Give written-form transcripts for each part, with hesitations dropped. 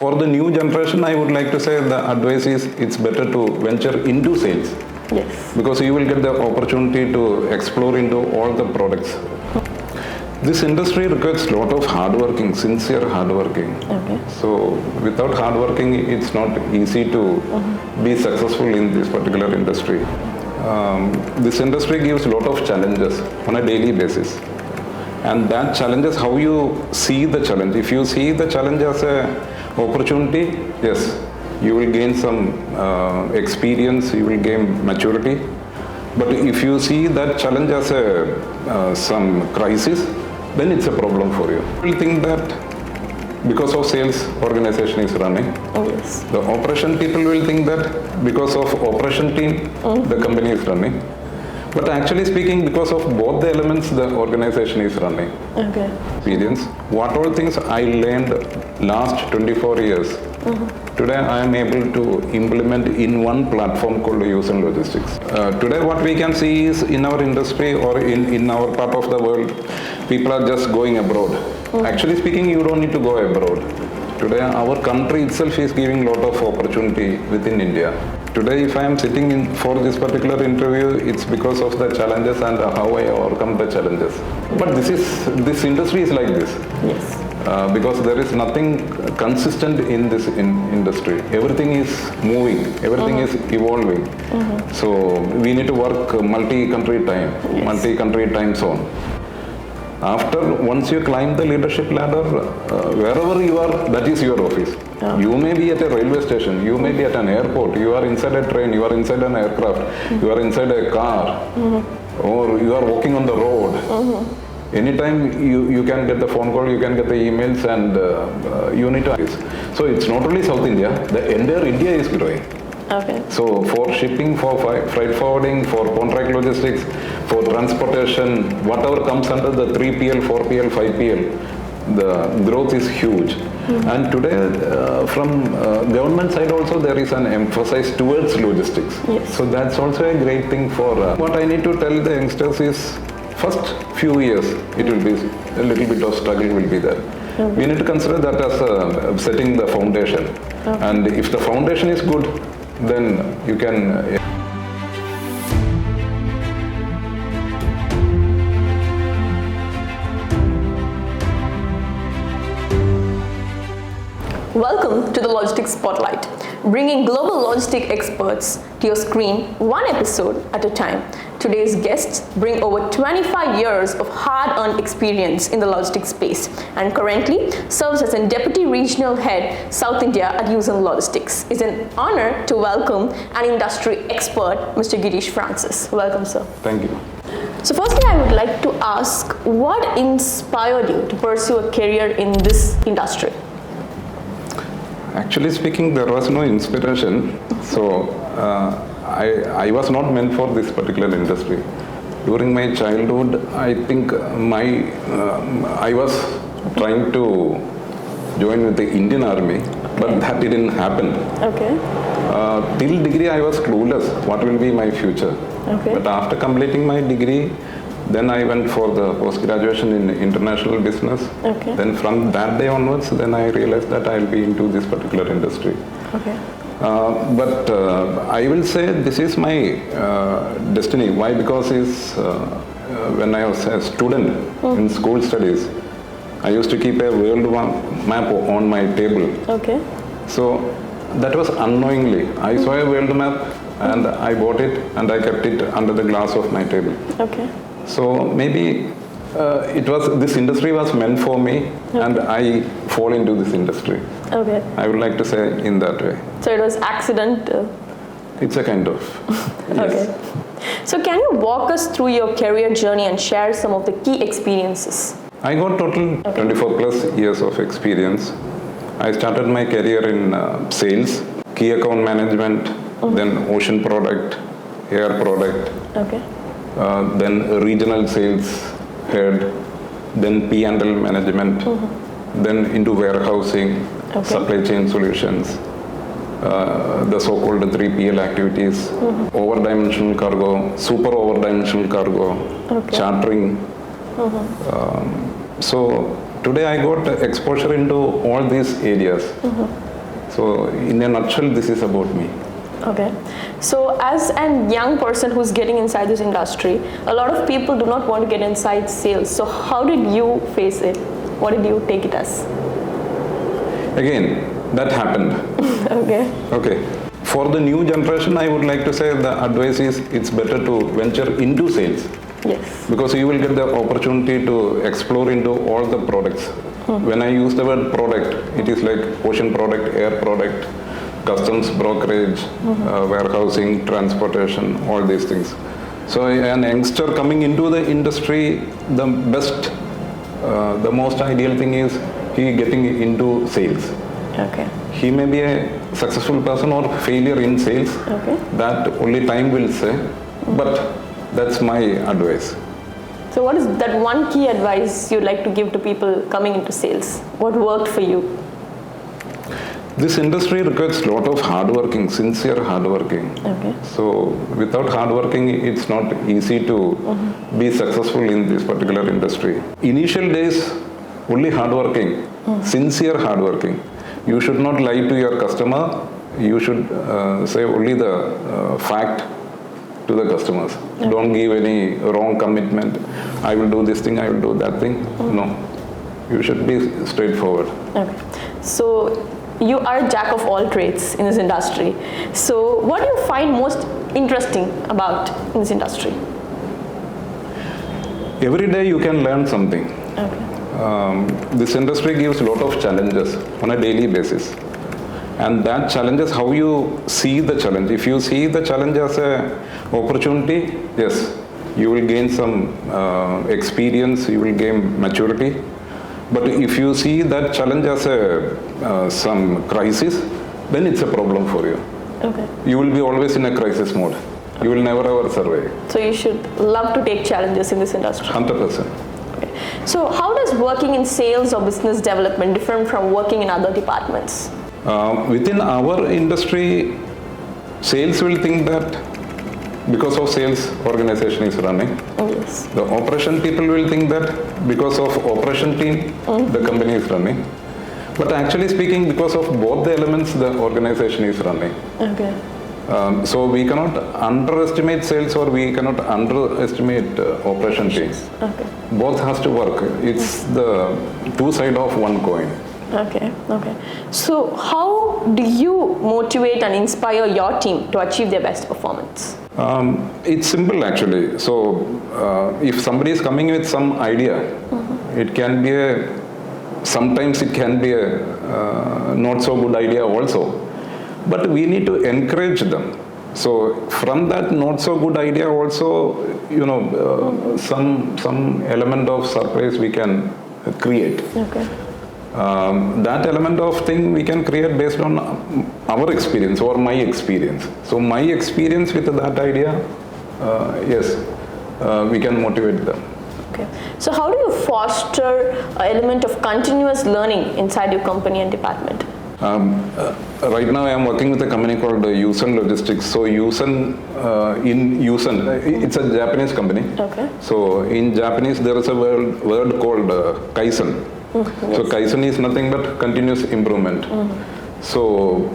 For the new generation, I would like to say the advice is it's better to venture into sales. Yes. Because you will get the opportunity to explore into all the products. This industry requires a lot of hardworking, sincere hardworking. Okay. So without hardworking, it's not easy to be successful in this particular industry. This industry gives a lot of challenges on a daily basis. And that challenge is how you see the challenge. If you see the challenge as an opportunity, yes, you will gain some experience, you will gain maturity. But if you see that challenge as some crisis, then it's a problem for you. You will think that because of sales organization is running. Oh, yes. The operation people will think that because of operation team, the company is running. But actually speaking, because of both the elements, the organization is running. Okay. Experience. What all things I learned last 24 years, today I am able to implement in one platform called Use and Logistics. Today what we can see is in our industry or in our part of the world, people are just going abroad. Actually speaking, you don't need to go abroad. Today our country itself is giving a lot of opportunity within India. Today if I am sitting in for this particular interview, it's because of the challenges and how I overcome the challenges. But this industry is like this. Yes. Because there is nothing consistent in this industry. Everything is moving, everything is evolving. So we need to work multi-country time zone. Once you climb the leadership ladder, wherever you are, that is your office. You may be at a railway station, you may be at an airport, you are inside a train, you are inside an aircraft, you are inside a car, or you are walking on the road. Anytime you can get the phone call, you can get the emails, and you need to. So it's not only South India, the entire India is growing. Okay. So for shipping, for freight forwarding, for contract logistics, for transportation, whatever comes under the 3PL, 4PL, 5PL, the growth is huge. And today from government side also there is an emphasis towards logistics. Yes. So that's also a great thing for what I need to tell the youngsters is first few years it will be a little bit of struggle will be there. We need to consider that as setting the foundation. And if the foundation is good, then you can. Welcome to the Logistics Spotlight, bringing global logistic experts to your screen one episode at a time. Today's guests bring over 25 years of hard-earned experience in the logistics space and currently serves as a Deputy Regional Head, South India at Use and Logistics. It's an honor to welcome an industry expert, Mr. Girish Francis. Welcome, sir. Thank you. So firstly, I would like to ask, what inspired you to pursue a career in this industry? Actually speaking, there was no inspiration. So I was not meant for this particular industry. During my childhood, I think I was trying to join with the Indian Army, but that didn't happen. Okay. Till degree, I was clueless what will be my future. Okay. But after completing my degree, then I went for the post-graduation in international business. Okay. Then from that day onwards, then I realized that I'll be into this particular industry. Okay. But I will say this is my destiny. Why? Because when I was a student in school studies, I used to keep a world map on my table. Okay. So that was unknowingly. I saw a world map and I bought it and I kept it under the glass of my table. Okay. So maybe this industry was meant for me, and I fall into this industry. Okay. I would like to say in that way. So it was accident? It's a kind of. Yes. Okay. So can you walk us through your career journey and share some of the key experiences? I got total 24 plus years of experience. I started my career in sales, key account management, then ocean product, air product. Okay. Then regional sales head, then P&L management, then into warehousing, supply chain solutions, the so-called 3PL activities, over-dimensional cargo, super over-dimensional cargo, chartering. So today I got exposure into all these areas. So in a nutshell, this is about me. Okay. So as a young person who's getting inside this industry, a lot of people do not want to get inside sales. So how did you face it? What did you take it as? Again, that happened. Okay. For the new generation, I would like to say the advice is it's better to venture into sales. Yes. Because you will get the opportunity to explore into all the products. When I use the word product, it is like ocean product, air product, customs, brokerage, warehousing, transportation, all these things. So an youngster coming into the industry, the most ideal thing is he getting into sales. Okay. He may be a successful person or failure in sales. Okay. That only time will say. But that's my advice. So what is that one key advice you'd like to give to people coming into sales? What worked for you? This industry requires a lot of hardworking, sincere hardworking. Okay. So without hardworking, it's not easy to be successful in this particular industry. Initial days, only hardworking, sincere hardworking. You should not lie to your customer. You should say only the fact to the customers. Okay. Don't give any wrong commitment. I will do this thing, I will do that thing. No. You should be straightforward. Okay. So you are a jack of all trades in this industry. So what do you find most interesting about in this industry? Every day you can learn something. Okay. This industry gives a lot of challenges on a daily basis. And that challenge is how you see the challenge. If you see the challenge as an opportunity, yes, you will gain some experience, you will gain maturity. But if you see that challenge as some crisis, then it's a problem for you. Okay. You will be always in a crisis mode. You will never ever survive. So you should love to take challenges in this industry. 100%. Okay. So how does working in sales or business development differ from working in other departments? Within our industry, sales will think that because of sales, organization is running. Yes. The operation people will think that because of operation team, the company is running. But actually speaking, because of both the elements, the organization is running. Okay. So we cannot underestimate sales or we cannot underestimate operation teams. Okay. Both has to work. It's the two sides of one coin. Okay. Okay. So how do you motivate and inspire your team to achieve their best performance? It's simple actually. So if somebody is coming with some idea, it can be sometimes it can be a not so good idea also. But we need to encourage them. So from that not so good idea also, some element of surprise we can create. Okay. That element of thing we can create based on our experience or my experience. So my experience with that idea, yes, we can motivate them. Okay. So how do you foster an element of continuous learning inside your company and department? Right now I am working with a company called Yusen Logistics. So Yusen, in Yusen, it's a Japanese company. Okay. So in Japanese there is a word called Kaizen. Yes. So Kaizen is nothing but continuous improvement. So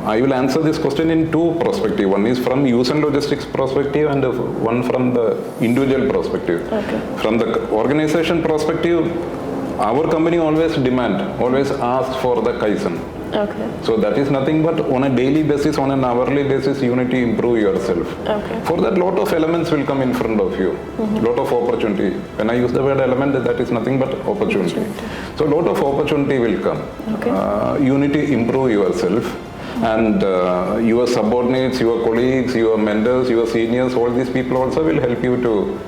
I will answer this question in two perspectives. One is from Yusen Logistics perspective and one from the individual perspective. Okay. From the organization perspective, our company always ask for the Kaizen. Okay. So that is nothing but on a daily basis, on an hourly basis, you need to improve yourself. Okay. For that, lot of elements will come in front of you. Lot of opportunity. When I use the word element, that is nothing but opportunity. So lot of opportunity will come. Okay. You need to improve yourself. And your subordinates, your colleagues, your mentors, your seniors, all these people also will help you to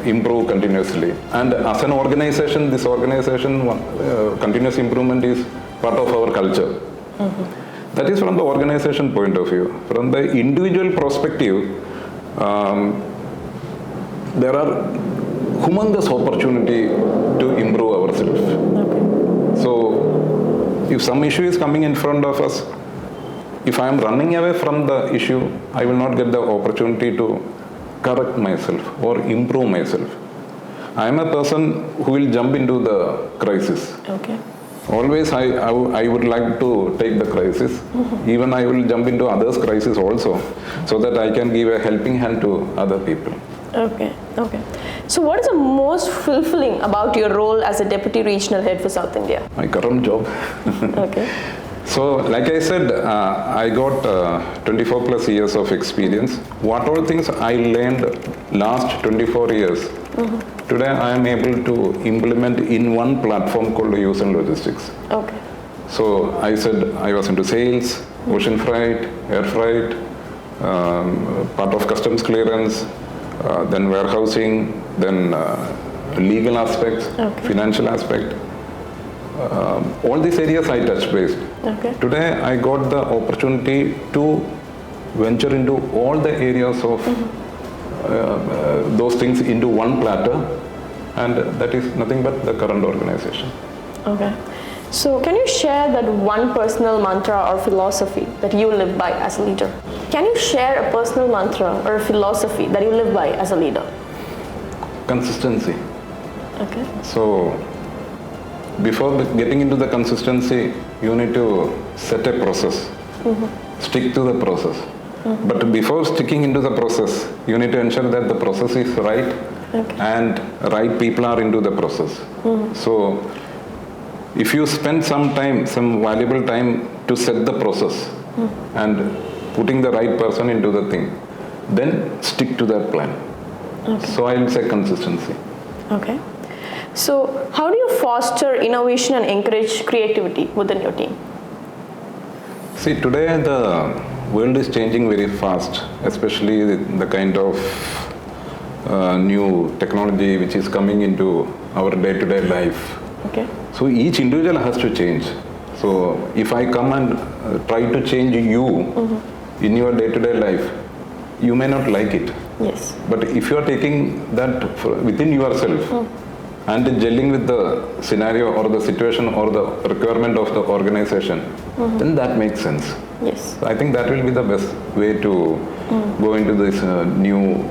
improve continuously. And as an organization, this organization, continuous improvement is part of our culture. That is from the organization point of view. From the individual perspective, there are humongous opportunity to improve ourselves. Okay. So, if some issue is coming in front of us, if I am running away from the issue, I will not get the opportunity to correct myself or improve myself. I am a person who will jump into the crisis. Okay. Always I would like to take the crisis. Even I will jump into others' crisis also, so that I can give a helping hand to other people. Okay. So what is the most fulfilling about your role as a Deputy Regional Head for South India? My current job. Okay. So, like I said, I got 24 plus years of experience. What all things I learned last 24 years, today I am able to implement in one platform called Use and Logistics. Okay. So, I said I was into sales, ocean freight, air freight, part of customs clearance, then warehousing, then legal aspects, financial aspect. All these areas I touch base. Okay. Today I got the opportunity to venture into all the areas of those things into one platter, and that is nothing but the current organization. Okay. So can you share that one personal mantra or philosophy that you live by as a leader? Can you share a personal mantra or a philosophy that you live by as a leader? Consistency. Okay. So before getting into the consistency, you need to set a process. Stick to the process. But before sticking into the process, you need to ensure that the process is right and right people are into the process. So if you spend some time, some valuable time to set the process and putting the right person into the thing, then stick to that plan. So I will say consistency. Okay. So how do you foster innovation and encourage creativity within your team? See, today the world is changing very fast, especially the kind of new technology which is coming into our day-to-day life. Okay. So each individual has to change. So if I come and try to change you in your day-to-day life, you may not like it. Yes. But if you are taking that within yourself and gelling with the scenario or the situation or the requirement of the organization, then that makes sense. Yes. So I think that will be the best way to go into this new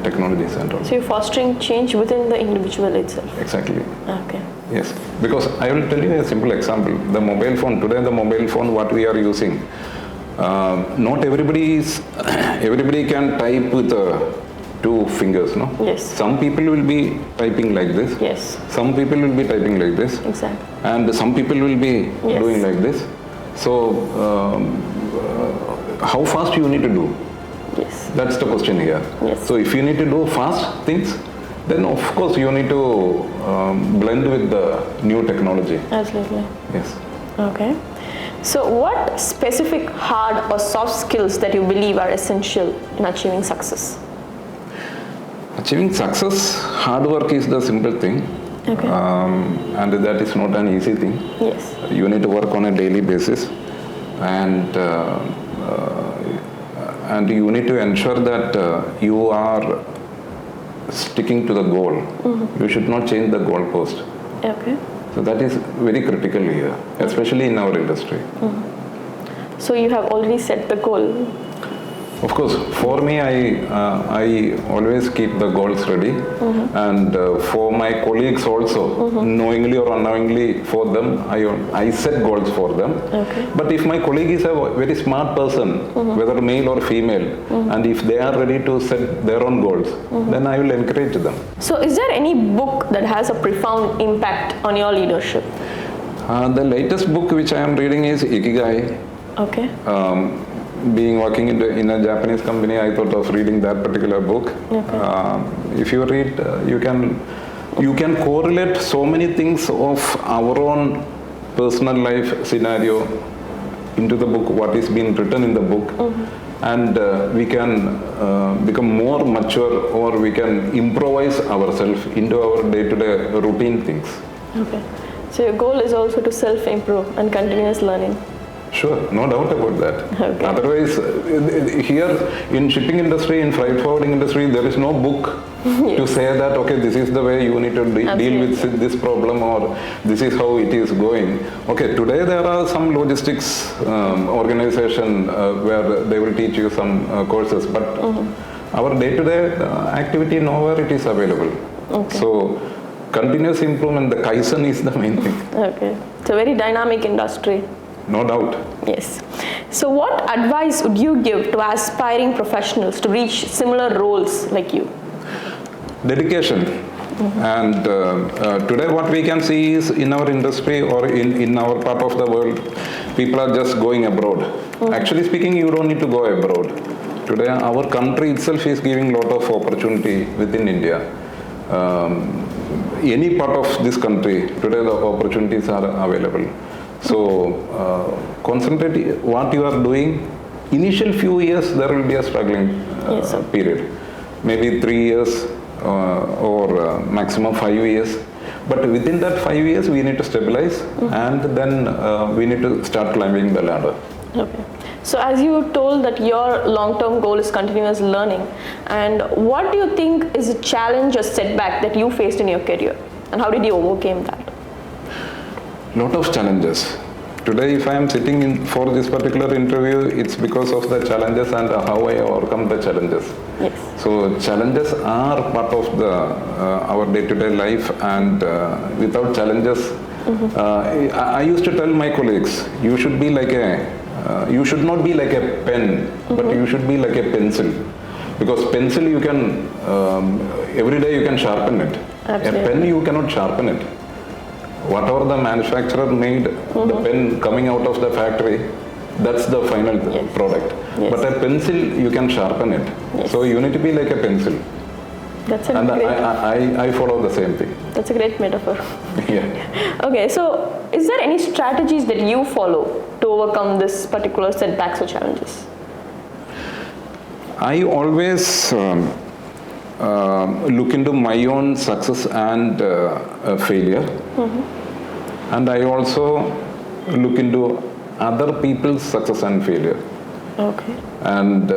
technologies and all. So you're fostering change within the individual itself. Exactly. Okay. Yes, because I will tell you a simple example. The mobile phone, today the mobile phone what we are using, not everybody can type with two fingers, no? Yes. Some people will be typing like this. Yes. Some people will be typing like this. Exactly. And some people will be doing like this. So, how fast you need to do? Yes. That's the question here. Yes. So, if you need to do fast things, then of course you need to blend with the new technology. Absolutely. Yes. Okay. So what specific hard or soft skills that you believe are essential in achieving success? Achieving success, hard work is the simple thing. Okay. And that is not an easy thing. Yes. You need to work on a daily basis, and you need to ensure that you are sticking to the goal. You should not change the goalpost. Okay. So that is very critical here, especially in our industry. So you have already set the goal. Of course, for me, I always keep the goals ready, and for my colleagues also, knowingly or unknowingly, for them, I set goals for them. Okay. But if my colleague is a very smart person, whether male or female, and if they are ready to set their own goals, then I will encourage them. So is there any book that has a profound impact on your leadership? The latest book which I am reading is Ikigai. Okay. Being working in a Japanese company, I thought of reading that particular book. Okay. If you read, you can correlate so many things of our own personal life scenario into the book, what is being written in the book, and we can become more mature, or we can improvise ourselves into our day-to-day routine things. Okay. So your goal is also to self-improve and continuous learning. Sure, no doubt about that. Okay. Otherwise, here in shipping industry, in freight forwarding industry, there is no book to say that, okay, this is the way you need to deal with this problem, or this is how it is going. Okay, today there are some logistics organization where they will teach you some courses, but our day-to-day activity, nowhere it is available. Okay. So, continuous improvement, the Kaizen is the main thing. Okay. It's a very dynamic industry. No doubt. Yes. So what advice would you give to aspiring professionals to reach similar roles like you? Dedication. And today what we can see is in our industry or in our part of the world, people are just going abroad. Actually speaking, you don't need to go abroad. Today our country itself is giving a lot of opportunity within India. Any part of this country, today the opportunities are available. So concentrate what you are doing. Initial few years there will be a struggling period, maybe 3 years or maximum 5 years. But within that 5 years we need to stabilize and then we need to start climbing the ladder. Okay. So as you told that your long-term goal is continuous learning, and what do you think is a challenge or setback that you faced in your career, and how did you overcome that? Lot of challenges. Today if I am sitting in for this particular interview, it's because of the challenges and how I overcome the challenges. Yes. So challenges are part of the our day-to-day life, and without challenges, I used to tell my colleagues, you should be like you should not be like a pen, but you should be like a pencil. Because pencil you can, every day you can sharpen it. Absolutely. A pen you cannot sharpen it. Whatever the manufacturer made, the pen coming out of the factory, that's the final product. Yes. But a pencil you can sharpen it. Yes. So you need to be like a pencil. That's a And great. I follow the same thing. That's a great metaphor. Yeah. Okay, so is there any strategies that you follow to overcome this particular setbacks or challenges? I always look into my own success and failure, and I also look into other people's success and failure. Okay. And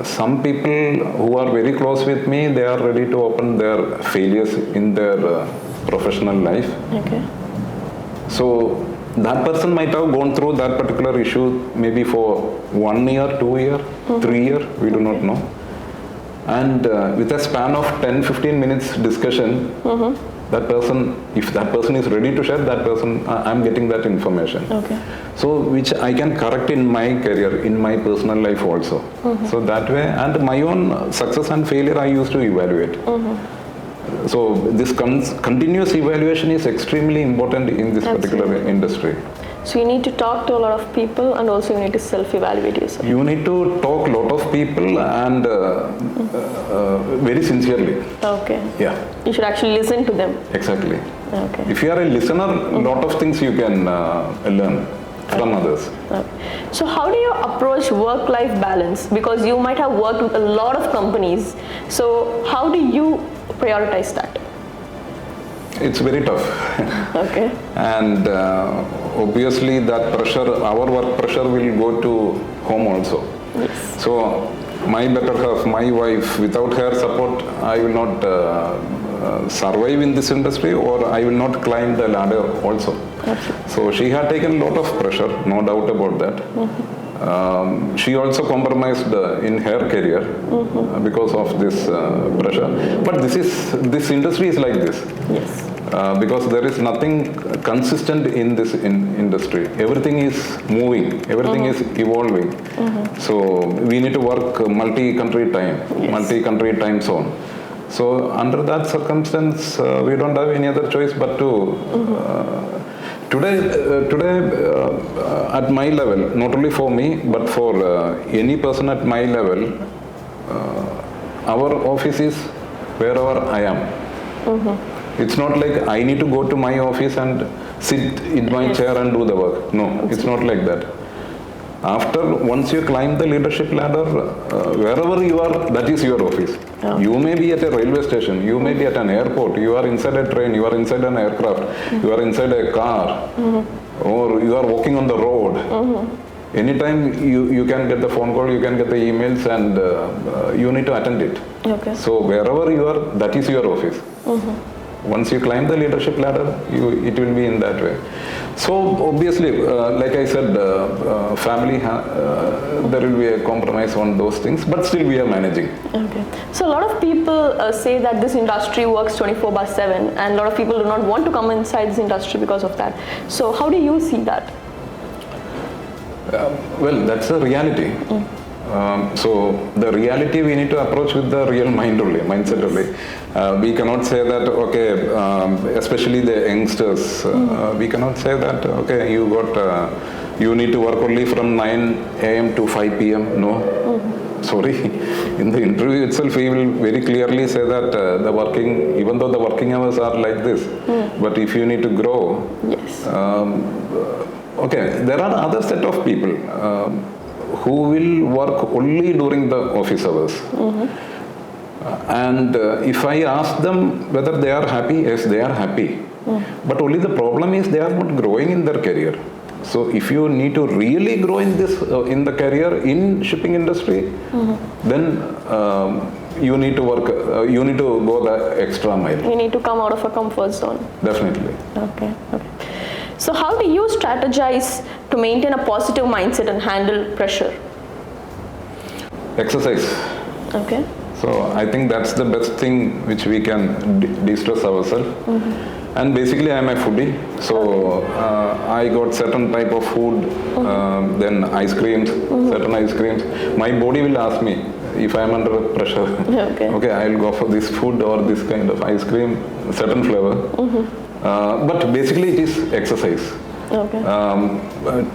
some people who are very close with me, they are ready to open their failures in their professional life. Okay. So that person might have gone through that particular issue maybe for 1 year, 2 year, 3 year, we do not know. And with a span of 10-15 minutes discussion, that person, if that person is ready to share, that person, I'm getting that information. Okay. So which I can correct in my career, in my personal life also. So that way, and my own success and failure I used to evaluate. So this continuous evaluation is extremely important in this particular industry. So you need to talk to a lot of people, and also you need to self-evaluate yourself. You need to talk a lot of people and very sincerely. Okay. Yeah, You should actually listen to them. exactly. Okay. If you are a listener, a lot of things you can learn from others. Okay. So how do you approach work-life balance? Because you might have worked with a lot of companies. So how do you prioritize that? It's very tough. Okay. And obviously that pressure, our work pressure will go to home also. Yes. So my better half, my wife, without her support, I will not survive in this industry, or I will not climb the ladder also. Absolutely. So she had taken a lot of pressure, no doubt about that. She also compromised in her career because of this pressure. But this industry is like this. Yes. Because there is nothing consistent in this industry. Everything is moving, everything is evolving. So we need to work multi-country time, multi-country time zone. So under that circumstance, we don't have any other choice but to today at my level, not only for me but for any person at my level, our office is wherever I am. It's not like I need to go to my office and sit in my chair and do the work. No, it's not like that. Once you climb the leadership ladder, wherever you are, that is your office. Oh. You may be at a railway station, you may be at an airport, you are inside a train, you are inside an aircraft, you are inside a car, or you are walking on the road. Anytime you can get the phone call, you can get the emails, and you need to attend it. Okay. So wherever you are, that is your office. Once you climb the leadership ladder, it will be in that way. So obviously, like I said, family, there will be a compromise on those things, but still we are managing. Okay. So a lot of people say that this industry works 24/7, and a lot of people do not want to come inside this industry because of that. So how do you see that? Well, that's a reality. So the reality we need to approach with the real mindset only. We cannot say that, okay, especially the youngsters, we cannot say that, okay, you need to work only from 9 a.m. to 5 p.m. No. Sorry. In the interview itself, we will very clearly say that even though the working hours are like this, but if you need to grow, yes. Okay, there are other set of people who will work only during the office hours. And if I ask them whether they are happy, yes, they are happy. But only the problem is they are not growing in their career. So if you need to really grow in this in the career in shipping industry, then you need to work. You need to go the extra mile. You need to come out of a comfort zone. Definitely. Okay. So how do you strategize to maintain a positive mindset and handle pressure? Exercise. Okay. So I think that's the best thing which we can de-stress ourselves. And basically I am a foodie, so I got certain type of food, then ice creams, certain ice creams. My body will ask me if I am under pressure. Okay, I'll go for this food or this kind of ice cream, certain flavor. But basically it is exercise. Okay.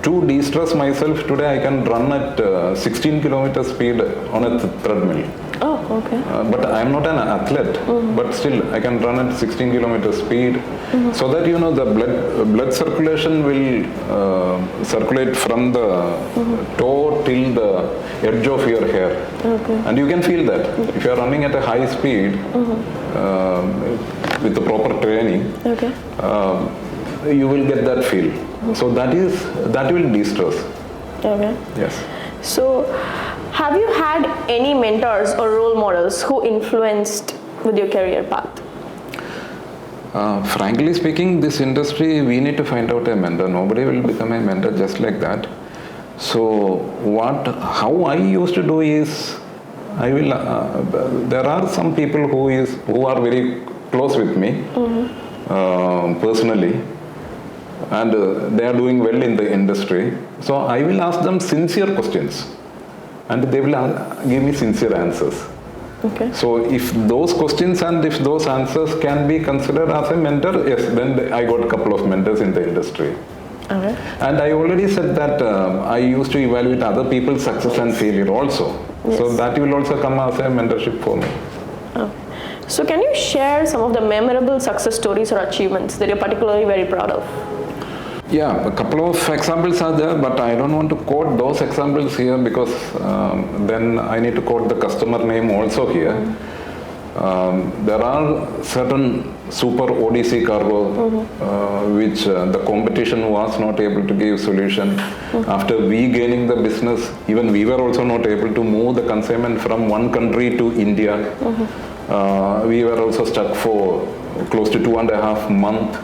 To de-stress myself, today I can run at 16 kilometer speed on a treadmill. Oh, okay. But I am not an athlete, but still I can run at 16 kilometer speed, so that the blood circulation will circulate from the toe till the edge of your hair. Okay. And you can feel that if you are running at a high speed with the proper training. Okay. You will get that feel. So that will de-stress. Okay. Yes. So, have you had any mentors or role models who influenced with your career path? Frankly speaking, this industry, we need to find out a mentor. Nobody will become a mentor just like that. So how I used to do is, there are some people who are very close with me personally, and they are doing well in the industry. So I will ask them sincere questions, and they will give me sincere answers. Okay. So if those questions and if those answers can be considered as a mentor, yes, then I got a couple of mentors in the industry. Okay. And I already said that I used to evaluate other people's success and failure also. Yes. So that will also come as a mentorship for me. Okay. So can you share some of the memorable success stories or achievements that you're particularly very proud of? Yeah, a couple of examples are there, but I don't want to quote those examples here because then I need to quote the customer name also here. There are certain super ODC cargo which the competition was not able to give solution. After we gaining the business, even we were also not able to move the consignment from one country to India. We were also stuck for close to 2.5 months.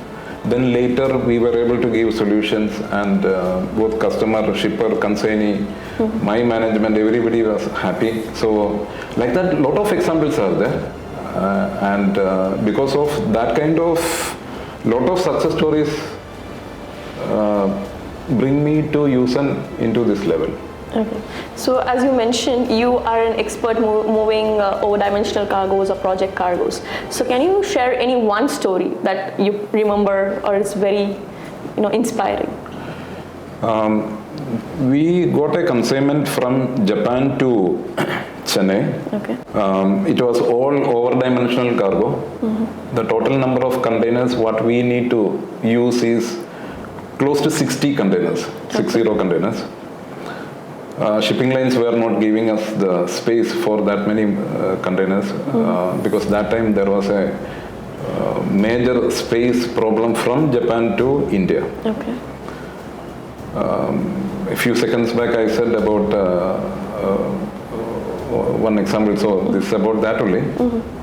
Then later we were able to give solutions, and both customer, shipper, consignee, my management, everybody was happy. So like that, lot of examples are there. And because of that kind of lot of success stories bring me to USAN into this level. Okay. So as you mentioned, you are an expert moving over-dimensional cargoes or project cargoes. So can you share any one story that you remember or is very inspiring? We got a consignment from Japan to Chennai. Okay. It was all over-dimensional cargo. The total number of containers what we need to use is close to 60 containers, 60 containers. Shipping lines were not giving us the space for that many containers because that time there was a major space problem from Japan to India. Okay. A few seconds back I said about one example. So this is about that only.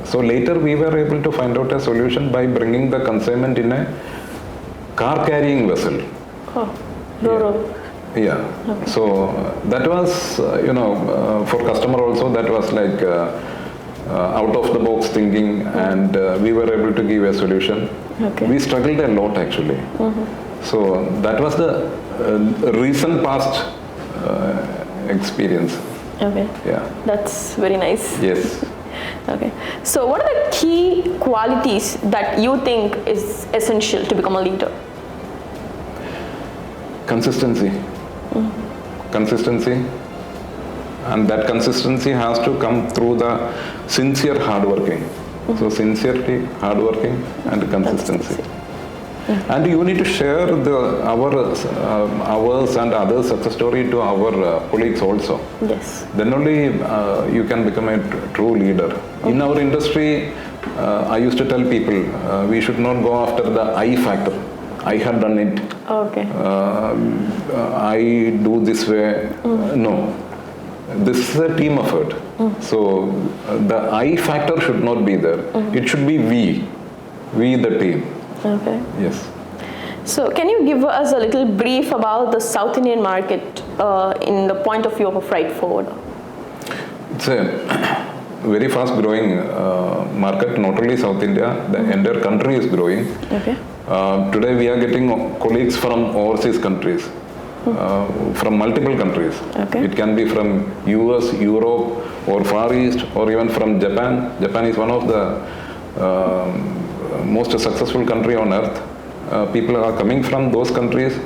So later we were able to find out a solution by bringing the consignment in a car carrying vessel. Oh, Ro-Ro. Yeah. Okay. So that was, for customer also, that was like out of the box thinking, and we were able to give a solution. Okay. We struggled a lot actually. So that was the recent past experience. Okay. Yeah. That's very nice. Yes. Okay. So what are the key qualities that you think is essential to become a leader? Consistency. Consistency. And that consistency has to come through the sincere hard working. So sincerity, hard working, and consistency. And you need to share ours and others' success story to our colleagues also. Yes. Then only you can become a true leader. In our industry, I used to tell people, we should not go after the I factor. I have done it. Okay. I do this way. No. This is a team effort. So the I factor should not be there. It should be we the team. Okay. Yes. So can you give us a little brief about the South Indian market in the point of view of a freight forwarder? It's a very fast growing market, not only South India, the entire country is growing. Okay. Today we are getting colleagues from overseas countries, from multiple countries. Okay. It can be from US, Europe, or Far East, or even from Japan. Japan is one of the most successful country on earth. People are coming from those countries,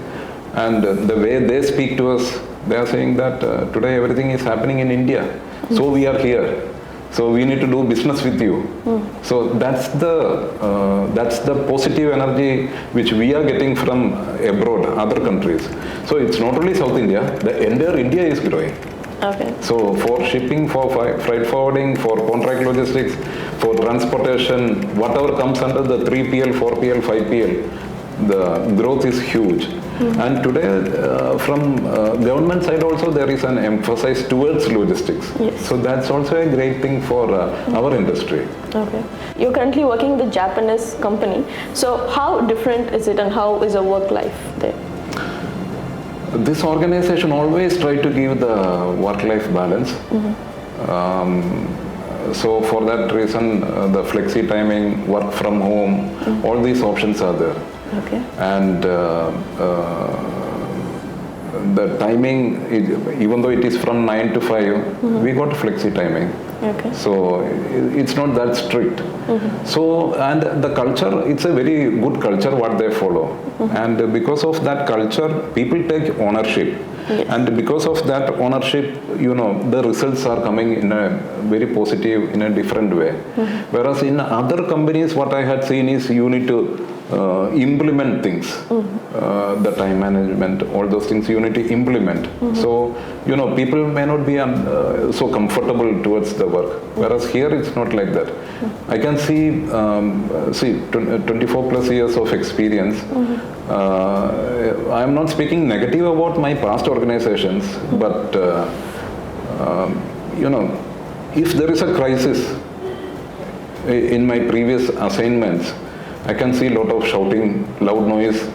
and the way they speak to us, they are saying that today everything is happening in India, so we are here. So we need to do business with you. So that's the positive energy which we are getting from abroad, other countries. So it's not only South India, the entire India is growing. Okay. So for shipping, for freight forwarding, for contract logistics, for transportation, whatever comes under the 3PL, 4PL, 5PL, the growth is huge. And today from government side also there is an emphasis towards logistics. Yes. So that's also a great thing for our industry. Okay. You're currently working with a Japanese company. So how different is it and how is the work life there? This organization always try to give the work-life balance. So for that reason, the flexi timing, work from home, all these options are there. Okay. And the timing, even though it is from 9 to 5, we got flexi timing. Okay. So it's not that strict. So, and the culture, it's a very good culture what they follow. And because of that culture, people take ownership. Yes. And because of that ownership, the results are coming in a very positive, in a different way. Whereas in other companies, what I had seen is you need to implement things, the time management, all those things you need to implement. So, people may not be so comfortable towards the work. Whereas here it's not like that. I can see 24 plus years of experience. I am not speaking negative about my past organizations, but if there is a crisis in my previous assignments, I can see a lot of shouting, loud noise,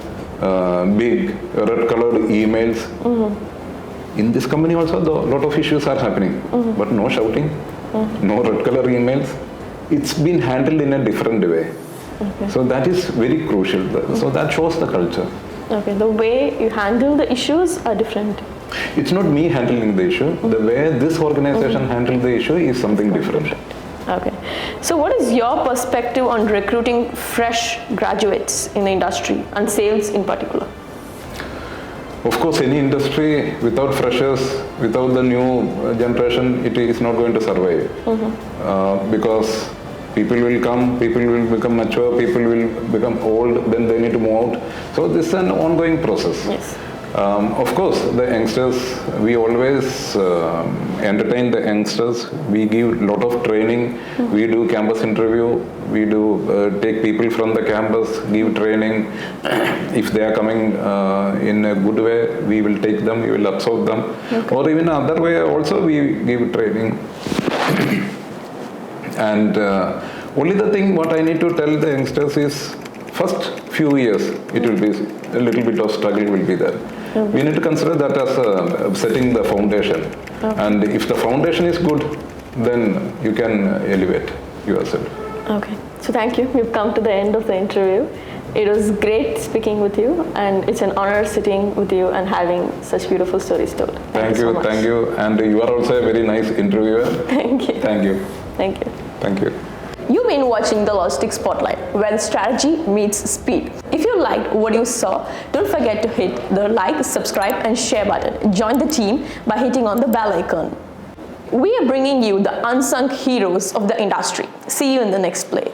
big red colored emails. In this company also, a lot of issues are happening, but no shouting, no red color emails. It's been handled in a different way. Okay. So that is very crucial. So that shows the culture. Okay, the way you handle the issues are different. It's not me handling the issue. The way this organization handled the issue is something different. Okay. So what is your perspective on recruiting fresh graduates in the industry and sales in particular? Of course, any industry without freshers, without the new generation, it is not going to survive. Because people will come, people will become mature, people will become old, then they need to move out. So this is an ongoing process. Yes. Of course, the youngsters, we always entertain the youngsters. We give a lot of training. We do campus interview. We do take people from the campus, give training. If they are coming in a good way, we will take them, we will absorb them. Okay. Or even other way also we give training. And only the thing what I need to tell the youngsters is, first few years it will be a little bit of struggle will be there. We need to consider that as setting the foundation. And if the foundation is good, then you can elevate yourself. Okay, so thank you. We've come to the end of the interview. It was great speaking with you, and it's an honor sitting with you and having such beautiful stories told. Thank you, so much. thank you. And you are also a very nice interviewer. Thank you. Thank you. Thank you. Thank you. You've been watching the Logistics Spotlight, where strategy meets speed. If you liked what you saw, don't forget to hit the like, subscribe, and share button. Join the team by hitting on the bell icon. We are bringing you the unsung heroes of the industry. See you in the next play.